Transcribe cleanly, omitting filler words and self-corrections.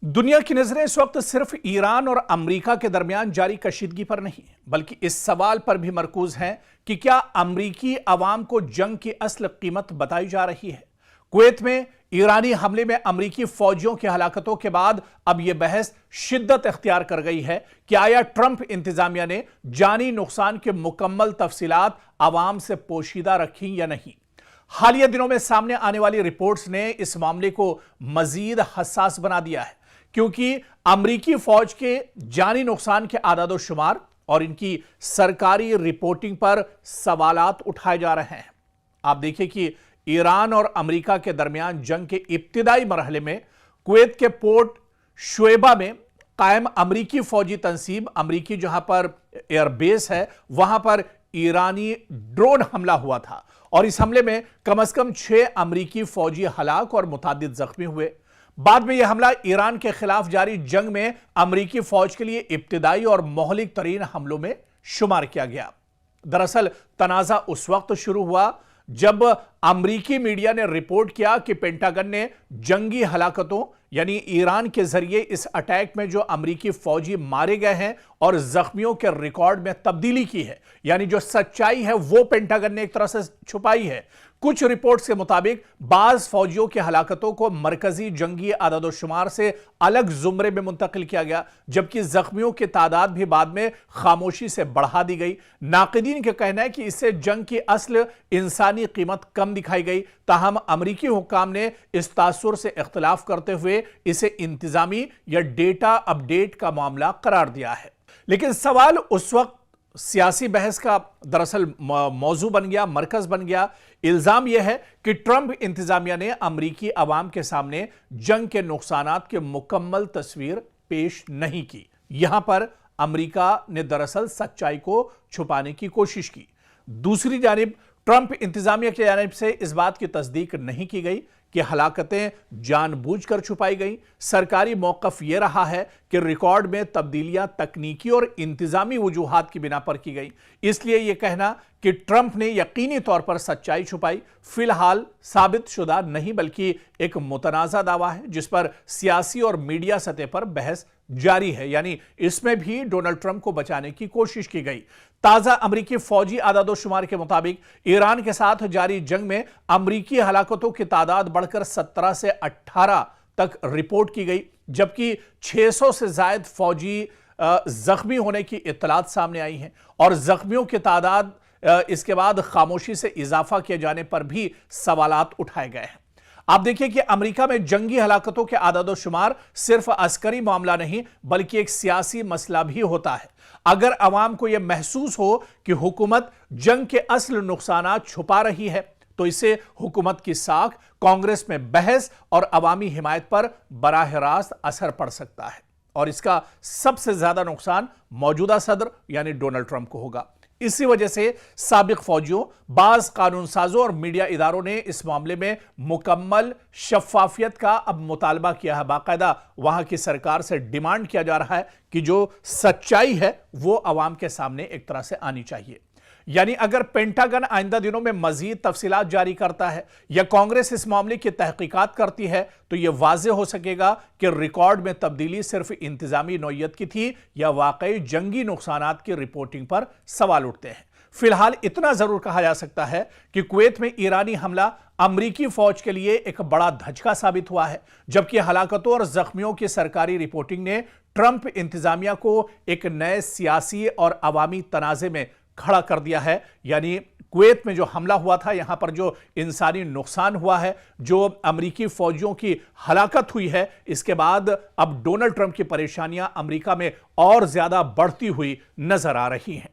दुनिया की नजरें इस वक्त सिर्फ ईरान और अमेरिका के दरमियान जारी कशीदगी पर नहीं, बल्कि इस सवाल पर भी मरकूज हैं कि क्या अमेरिकी अवाम को जंग की असल कीमत बताई जा रही है। कुवैत में ईरानी हमले में अमेरिकी फौजियों की हलाकतों के बाद अब यह बहस शिद्दत इख्तियार कर गई है कि आया ट्रंप इंतजामिया ने जानी नुकसान के मुकम्मल तफसीलात अवाम से पोशीदा रखी या नहीं। हालिया दिनों में सामने आने वाली रिपोर्ट्स ने इस मामले को मजीद हसास बना दिया है, क्योंकि अमेरिकी फौज के जानी नुकसान के आदादो शुमार और इनकी सरकारी रिपोर्टिंग पर सवालात उठाए जा रहे हैं। आप देखिए कि ईरान और अमेरिका के दरमियान जंग के इब्तिदाई मरहले में कुवैत के पोर्ट शुएबा में कायम अमेरिकी फौजी तंसीब, अमेरिकी जहां पर एयरबेस है, वहां पर ईरानी ड्रोन हमला हुआ था और इस हमले में कम से कम 6 अमेरिकी फौजी हलाक और मुतादिद जख्मी हुए। बाद में यह हमला ईरान के खिलाफ जारी जंग में अमेरिकी फौज के लिए इब्तिदाई और मोहलिक तरीन हमलों में शुमार किया गया। दरअसल तनाजा उस वक्त शुरू हुआ जब अमेरिकी मीडिया ने रिपोर्ट किया कि पेंटागन ने जंगी हलाकतों यानी ईरान के जरिए इस अटैक में जो अमेरिकी फौजी मारे गए हैं और जख्मियों के रिकॉर्ड में तब्दीली की है, यानी जो सच्चाई है वो पेंटागन ने एक तरह से छुपाई है। कुछ रिपोर्ट्स के मुताबिक बाज फौजियों की हलाकतों को मरकजी जंगी आदादोशुमार से अलग जुमरे में मुंतकिल किया गया, जबकि जख्मियों की तादाद भी बाद में खामोशी से बढ़ा दी गई। नाक़िदीन का कहना है कि इससे जंग की असल इंसानी कीमत कम दिखाई गई। ताहम अमरीकी हुक्काम ने इस तासुर से इख्तिलाफ करते हुए इसे इंतजामी या डेटा अपडेट का मामला करार दिया है। लेकिन सवाल उस वक्त सियासी बहस का दरअसल मौजू बन गया, मरकज बन गया। इल्जाम यह है कि ट्रंप इंतजामिया ने अमरीकी अवाम के सामने जंग के नुकसानात की मुकम्मल तस्वीर पेश नहीं की। यहां पर अमरीका ने दरअसल सच्चाई को छुपाने की कोशिश की। दूसरी जानिब ट्रंप इंतजामिया की जानिब से इस बात की तस्दीक नहीं की गई कि हलाकतें जानबूझकर छुपाई गई। सरकारी मौकफ यह रहा है कि रिकॉर्ड में तब्दीलियां तकनीकी और इंतजामी वजूहात की बिना पर की गई। इसलिए यह कहना कि ट्रंप ने यकीनी तौर पर सच्चाई छुपाई फिलहाल साबित शुदा नहीं, बल्कि एक मुतनाज़ा दावा है जिस पर सियासी और मीडिया सतह पर बहस जारी है। यानी इसमें भी डोनाल्ड ट्रंप को बचाने की कोशिश की गई। ताजा अमरीकी फौजी आदादोशुमार के मुताबिक ईरान के साथ जारी जंग में अमरीकी हलाकतों की तादाद बढ़कर 17 से 18 तक रिपोर्ट की गई, जबकि 600 से ज्यादा फौजी जख्मी होने की इत्तलात सामने आई हैं और जख्मियों की तादाद इसके बाद खामोशी से इजाफा किए जाने पर भी सवालात उठाए गए हैं। आप देखिए कि अमेरिका में जंगी हलाकतों के आदादो शुमार सिर्फ अस्करी मामला नहीं, बल्कि एक सियासी मसला भी होता है। अगर अवाम को यह महसूस हो कि हुकूमत जंग के असल नुकसानात छुपा रही है, तो इससे हुकूमत की साख, कांग्रेस में बहस और अवामी हिमायत पर बराह रास्त असर पड़ सकता है और इसका सबसे ज्यादा नुकसान मौजूदा सदर यानी डोनाल्ड ट्रंप को होगा। इसी वजह से साबिक फौजियों, बाज कानून साजों और मीडिया इदारों ने इस मामले में मुकम्मल शफाफियत का अब मुतालबा किया है। बाकायदा वहां की सरकार से डिमांड किया जा रहा है कि जो सच्चाई है वो अवाम के सामने एक तरह से आनी चाहिए। यानी अगर पेंटागन आइंदा दिनों में मजीद तफसीलात जारी करता है या कांग्रेस इस मामले की तहकीकात करती है, तो यह वाज़े हो सकेगा कि रिकॉर्ड में तब्दीली सिर्फ इंतजामी नौयत की थी या वाकई जंगी नुकसानात की रिपोर्टिंग पर सवाल उठते हैं। फिलहाल इतना जरूर कहा जा सकता है कि कुवैत में ईरानी हमला अमरीकी फौज के लिए एक बड़ा धचका साबित हुआ है, जबकि हलाकतों और जख्मियों की सरकारी रिपोर्टिंग ने ट्रंप इंतजामिया को एक नए सियासी और अवामी तनाजे में खड़ा कर दिया है। यानी कुवैत में जो हमला हुआ था, यहां पर जो इंसानी नुकसान हुआ है, जो अमेरिकी फौजियों की हलाकत हुई है, इसके बाद अब डोनाल्ड ट्रंप की परेशानियां अमेरिका में और ज्यादा बढ़ती हुई नजर आ रही हैं।